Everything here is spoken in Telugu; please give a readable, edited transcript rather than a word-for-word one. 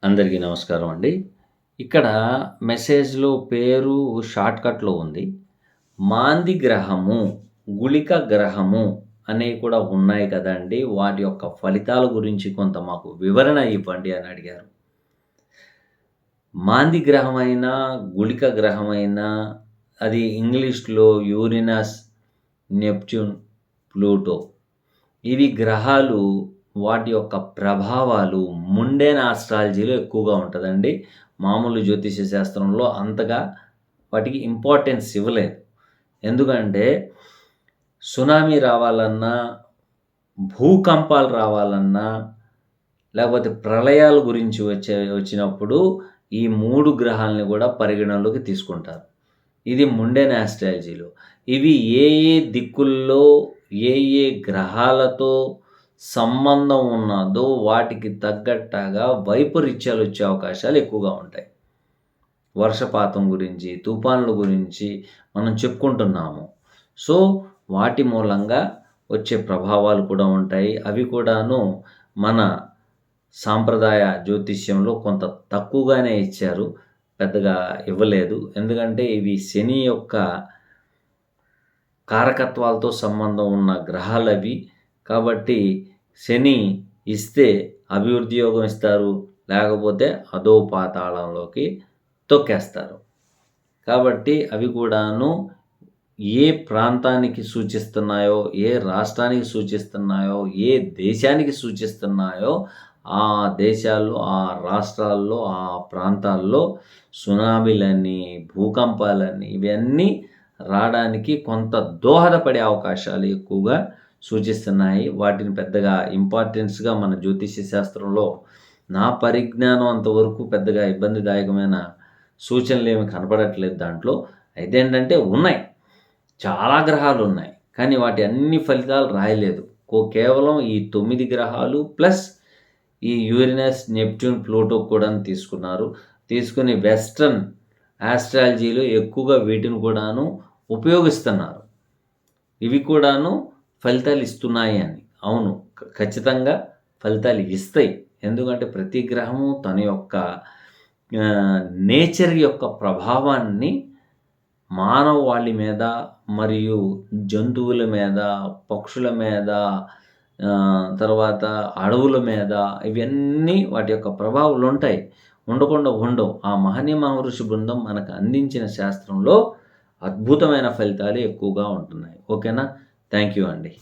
అందరికీ నమస్కారం అండి. ఇక్కడ మెసేజ్‌లో పేరు షార్ట్‌కట్‌లో ఉంది. మాంది గ్రహము, గుళిక గ్రహము అనేవి కూడా ఉన్నాయి కదండీ! వాటి యొక్క ఫలితాల గురించి కొంత మాకు వివరణ ఇవ్వండి అని అడిగారు. మాంది గ్రహమైనా, గుళిక గ్రహమైనా అది ఇంగ్లీష్‌లో యూరినస్, నెప్ట్యూన్, ప్లూటో ఇవి గ్రహాలు వాటి యొక్క ప్రభావాలు ముండేన్ ఆస్ట్రాలజీలో ఎక్కువగా ఉంటదండి. మామూలు జ్యోతిష్య శాస్త్రంలో అంతగా వాటికి ఇంపార్టెన్స్ ఇవ్వలేదు. ఎందుకంటే సునామీ రావాలన్నా, భూకంపాలు రావాలన్నా, లేకపోతే ప్రళయాల గురించి వచ్చినప్పుడు ఈ 3 గ్రహాలని కూడా పరిగణనలోకి తీసుకుంటారు. ఇది ముండేన్ ఆస్ట్రాలజీలో. ఇవి ఏ ఏ దిక్కుల్లో, ఏ ఏ గ్రహాలతో సంబంధం ఉన్నదో వాటికి తగ్గట్టుగా వైపరీత్యాలొచ్చే అవకాశాలు ఎక్కువగా ఉంటాయి. వర్షపాతం గురించి, తుఫాన్ల గురించి మనం చెప్పుకుంటున్నాము. సో, వాటి మూలంగా వచ్చే ప్రభావాలు కూడా ఉంటాయి. అవి కూడాను మన సాంప్రదాయ జ్యోతిష్యంలో కొంత తక్కువగానే ఇచ్చారు. పెద్దగా ఇవ్వలేదు. ఎందుకంటే ఇవి శని యొక్క కారకత్వాలతో సంబంధం ఉన్న గ్రహాలవి. కాబట్టి శని ఇస్తే అభివృద్ధి యోగం ఇస్తారు. లేకపోతే అధోపాతాళంలోకి తొక్కేస్తారు. కాబట్టి అవి కూడాను ఏ ప్రాంతానికి సూచిస్తున్నాయో, ఏ రాష్ట్రానికి సూచిస్తున్నాయో, ఏ దేశానికి సూచిస్తున్నాయో ఆ దేశాల్లో, ఆ రాష్ట్రాల్లో, ఆ ప్రాంతాల్లో సునామీలని, భూకంపాలని ఇవన్నీ రావడానికి కొంత దోహదపడే అవకాశాలు ఎక్కువగా సూచిస్తున్నాయి. వాటిని పెద్దగా ఇంపార్టెన్స్‌గా మన జ్యోతిష్య శాస్త్రంలో నా పరిజ్ఞానం అంతవరకు పెద్దగా ఇబ్బందిదాయకమైన సూచనలేమి కనపడట్లేదు దాంట్లో. అయితే ఏంటంటే ఉన్నాయి. చాలా గ్రహాలున్నాయి. కానీ వాటి అన్ని ఫలితాలు రాయలేదు. కేవలం ఈ 9 గ్రహాలు ప్లస్ ఈ యూరేనస్, నెప్ట్యూన్, ప్లూటో కూడాను తీసుకున్నారు. తీసుకొని వెస్టర్న్ ఆస్ట్రాలజీలో ఎక్కువగా వీటిని కూడాను ఉపయోగిస్తున్నారు. ఇవి కూడాను ఫలితాలు ఇస్తున్నాయి అని. అవును. ఖచ్చితంగా ఫలితాలు ఇస్తాయి. ఎందుకంటే ప్రతి గ్రహము తన యొక్క నేచర్ యొక్క ప్రభావాన్ని మానవాళి మీద మరియు జంతువుల మీద, పక్షుల మీద, తర్వాత అడవుల మీద ఇవన్నీ వాటి యొక్క ప్రభావాలుంటాయి. ఉండకుండా ఉండవు. ఆ మహనీయ మహర్షి బృందం మనకు అందించిన శాస్త్రంలో అద్భుతమైన ఫలితాలు ఎక్కువగా ఉంటున్నాయి. ఓకేనా? థ్యాంక్ యూ అండి.